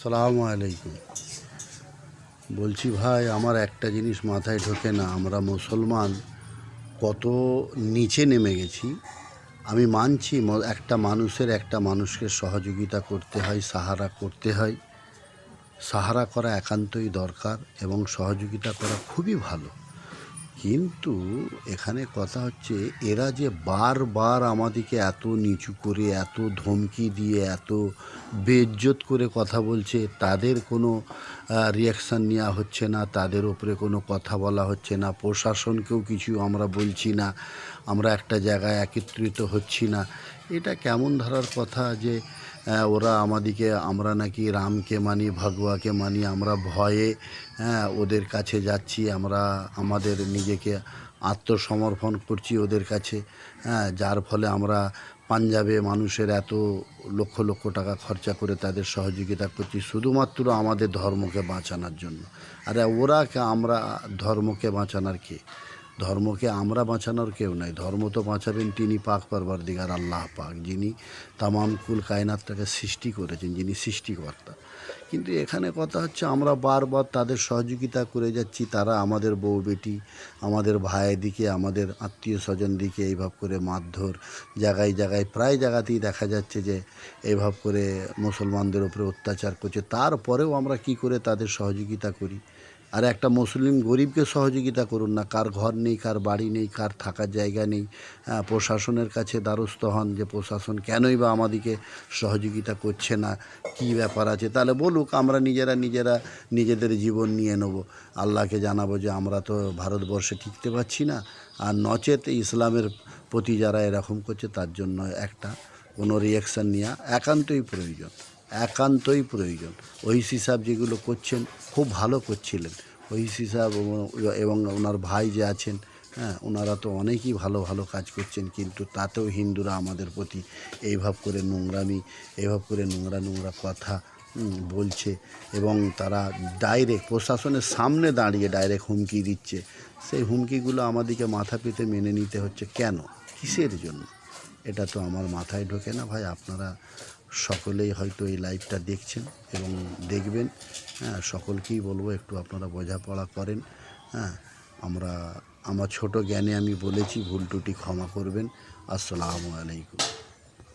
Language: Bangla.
সালামু আলাইকুম। বলছি ভাই, আমার একটা জিনিস মাথায় ঢোকে না, আমরা মুসলমান কত নিচে নেমে গেছি। আমি মানছি একটা মানুষের একটা মানুষকে সহযোগিতা করতে হয়, সাহারা করতে হয়, সাহারা করা একান্তই দরকার এবং সহযোগিতা করা খুবই ভালো। কিন্তু এখানে কথা হচ্ছে, এরা যে বারবার আমাদেরকে এত নিচু করে, এত ধমকি দিয়ে, এত বেইজ্জত করে কথা বলছে, তাদের কোনো রিয়াকশান নেওয়া হচ্ছে না, তাদের ওপরে কোনো কথা বলা হচ্ছে না, প্রশাসনকেও কিছু আমরা বলছি না, আমরা একটা জায়গায় একত্রিত হচ্ছি না। এটা কেমন ধারার কথা যে ওরা আমাদিকে, আমরা নাকি রামকে মানি, ভগবাকে মানি, আমরা ভয়ে ওদের কাছে যাচ্ছি, আমরা আমাদের নিজেকে আত্মসমর্পণ করছি ওদের কাছে, যার ফলে আমরা পাঞ্জাবে মানুষের এত লক্ষ লক্ষ টাকা খরচা করে তাদের সহযোগিতা করছি শুধুমাত্র আমাদের ধর্মকে বাঁচানোর জন্য। আরে ওরা আমরা ধর্মকে বাঁচানোর কে? ধর্মকে আমরা বাঁচানোর কেউ নাই। ধর্ম তো বাঁচাবেন তিনি পাক পরবর্তীগার আল্লাহ পাক, যিনি তামাম কুল কায়নাতটাকে সৃষ্টি করেছেন, যিনি সৃষ্টিকর্তা। কিন্তু এখানে কথা হচ্ছে, আমরা বারবার তাদের সহযোগিতা করে যাচ্ছি, তারা আমাদের বউ বেটি, আমাদের ভাইয়ের দিকে, আমাদের আত্মীয় স্বজন দিকে এইভাবে করে মারধর, জায়গায় জায়গায় প্রায় জায়গাতেই দেখা যাচ্ছে যে এইভাবে করে মুসলমানদের উপরে অত্যাচার করছে। তারপরেও আমরা কি করে তাদের সহযোগিতা করি? আর একটা মুসলিম গরিবকে সহযোগিতা করুন না, কার ঘর নেই, কার বাড়ি নেই, কার থাকার জায়গা নেই, প্রশাসনের কাছে দ্বারস্থ হন যে প্রশাসন কেনই বা আমাদেরকে সহযোগিতা করছে না, কি ব্যাপার আছে, তাহলে বলুক, আমরা নিজেরা নিজেদের জীবন নিয়ে নেব, আল্লাহকে জানাবো যে আমরা তো ভারতবর্ষে টিকতে পারছি না। আর নচেত ইসলামের প্রতি যারা এরকম করছে তার জন্য একটা কোনো রিয়াকশান নেওয়া একান্তই প্রয়োজন, একান্তই প্রয়োজন। ওইসি সাহেব যেগুলো করছেন খুব ভালো করছিলেন, ওইসি সাহেব এবং ওনার ভাই যে আছেন, ওনারা তো অনেকই ভালো ভালো কাজ করছেন, কিন্তু তাতেও হিন্দুরা আমাদের প্রতি এইভাবে করে নোংরামি, এইভাবে করে নোংরা নোংরা কথা বলছে এবং তারা ডাইরেক্ট প্রশাসনের সামনে দাঁড়িয়ে ডাইরেক্ট হুমকি দিচ্ছে। সেই হুমকিগুলো আমাদেরকে মাথা পেতে মেনে নিতে হচ্ছে কেন, কিসের জন্য? এটা তো আমার মাথায় ঢোকে না ভাই। আপনারা সকলেই হয়তো এই লাইভটা দেখছেন এবং দেখবেন, সকলকেই বলবো একটু আপনারা বোঝাপড়া করেন। আমার ছোট জ্ঞানে আমি বলেছি, ভুল ত্রুটি ক্ষমা করবেন। আসসালামু আলাইকুম।